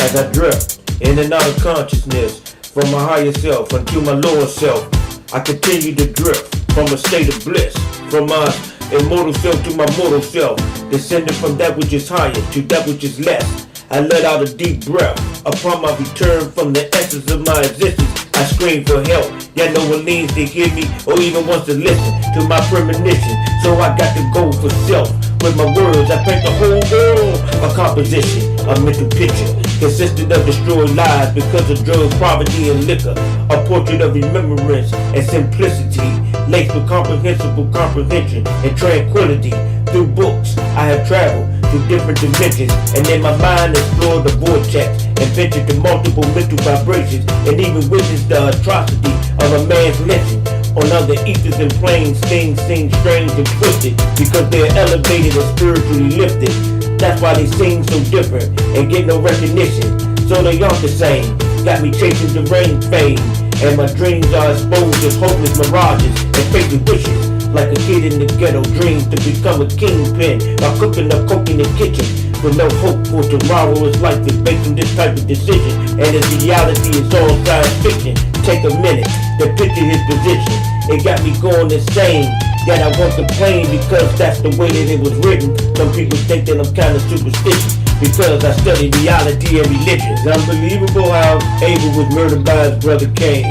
as I drift in and out of consciousness from my higher self until my lower self. I continue to drift from a state of bliss, from my immortal self to my mortal self, descending from that which is higher to that which is less. I let out a deep breath upon my return from the essence of my existence. I scream for help, yet no one leans to hear me or even wants to listen to my premonition. So I got to go for self. With my words, I paint the whole world a composition, a mental picture consisting of destroyed lives because of drugs, poverty, and liquor. A portrait of remembrance and simplicity, laced with comprehensible comprehension and tranquility. Through books, I have traveled to different dimensions, and in my mind explored the vortex and ventured to multiple mental vibrations, and even witnessed the atrocity of a man's lynching on other ethers and planes. Things seem strange and twisted because they're elevated and spiritually lifted. That's why they seem so different and get no recognition. So they aren't the same. Got me chasing the rain fame, and my dreams are exposed as hopeless mirages and fake wishes. Like a kid in the ghetto dreams to become a kingpin by cooking up coke in the kitchen with no hope for tomorrow. Is life is based on this type of decision, and his reality is all science fiction. Take a minute to picture his position. It got me going insane, yet I won't complain because that's the way that it was written. Some people think that I'm kind of superstitious because I study reality and religion. It's unbelievable how Abel was murdered by his brother Cain,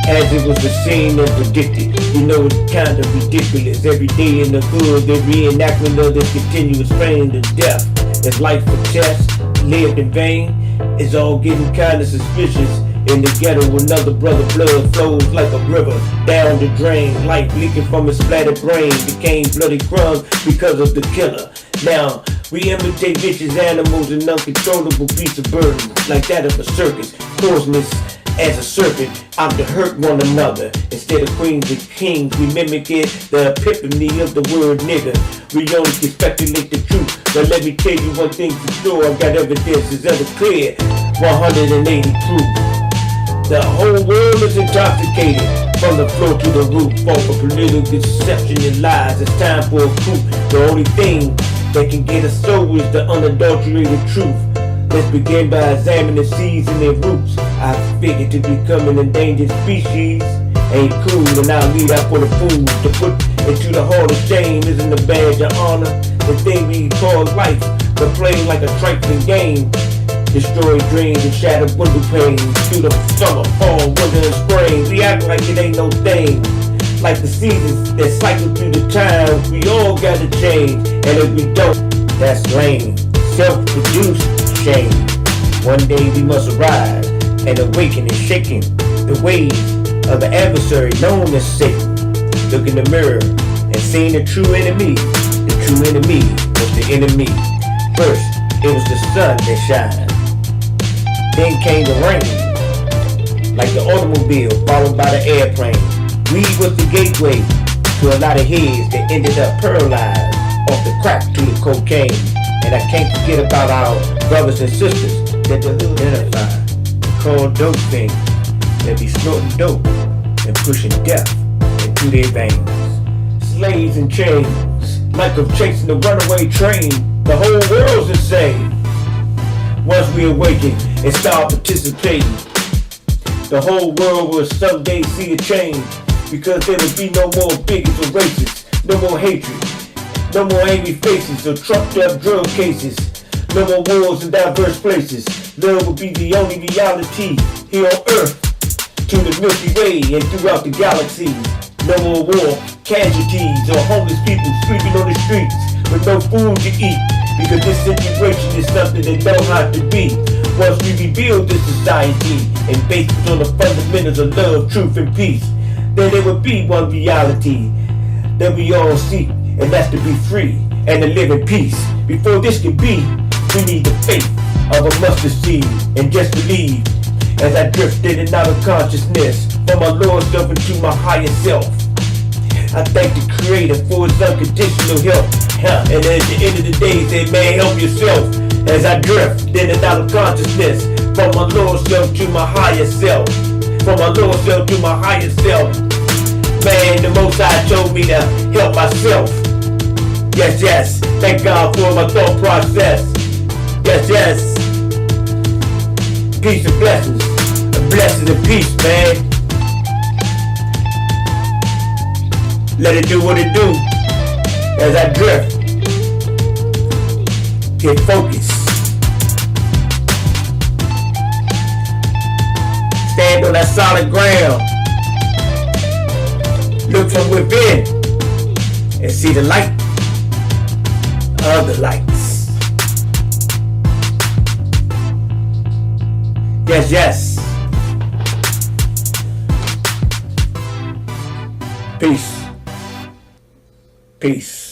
as it was foreseen and predicted. You know, it's kind of ridiculous. Every day in the hood, the reenactment of this continuous pain to death. Is life a test, lived in vain? It's all getting kind of suspicious. In the ghetto, another brother blood flows like a river down the drain. Life leaking from his splattered brain became bloody crumbs because of the killer. Now, we imitate vicious animals and uncontrollable beasts of burden, like that of a circus. Poisonous as a serpent, out to hurt one another. Instead of queens and kings, we mimic it, the epiphany of the word nigga. We only can speculate the truth, but let me tell you one thing for sure. I got evidence is ever clear, 180 proof. The whole world is intoxicated, from the floor to the roof, fall for political deception and lies. It's time for a coup. The only thing that can get us so is the unadulterated truth. Let's begin by examining the seeds and their roots. I figured to become an endangered species ain't cool, and I'll leave out for the fools. To put into the hall of shame isn't a badge of honor. The thing we call life, but playing like a trifling game. Destroy dreams and shatter window panes. Through the summer, fall, winter, and spring, we act like it ain't no thing. Like the seasons that cycle through the times, we all gotta change. And if we don't, that's lame. Self-produced shame. One day we must arise and awaken and shaking the ways of the adversary known as Satan. Look in the mirror and seeing the true enemy. The true enemy was the enemy. First, it was the sun that shined. Then came the rain, like the automobile followed by the airplane. Weed was the gateway to a lot of heads that ended up paralyzed off the crack to the cocaine. And I can't forget about our brothers and sisters that the hood identify, called dope things, that be snorting dope and pushing death into their veins. Slaves in chains, like of chasing a runaway train. The whole world's insane. Once we awaken and start participating, the whole world will someday see a change, because there will be no more bigots or racists, no more hatred, no more angry faces or trucked up drug cases, no more wars in diverse places. Love will be the only reality here on Earth, to the Milky Way and throughout the galaxy. No more war, casualties, or homeless people sleeping on the streets with no food to eat, because this situation is something that don't have to be. Once we rebuild this society and base it on the fundamentals of love, truth, and peace, then there will be one reality that we all seek, and that's to be free and to live in peace. Before this can be, we need the faith of a mustard seed, and just believe. As I drift in and out of consciousness, from my lower self into my higher self, I thank the Creator for His unconditional help. And at the end of the day, say, man, help yourself. As I drift in and out of consciousness, from my lower self to my higher self, from my lower self to my higher self. Man, the Most High told me to help myself. Yes, yes. Thank God for my thought process. Yes, yes. peace and blessings. And blessings and peace, man. Let it do what it do. As I drift. Get focused. Stand on that solid ground. Look from within and see the light of the lights. Yes, yes. Peace. Peace.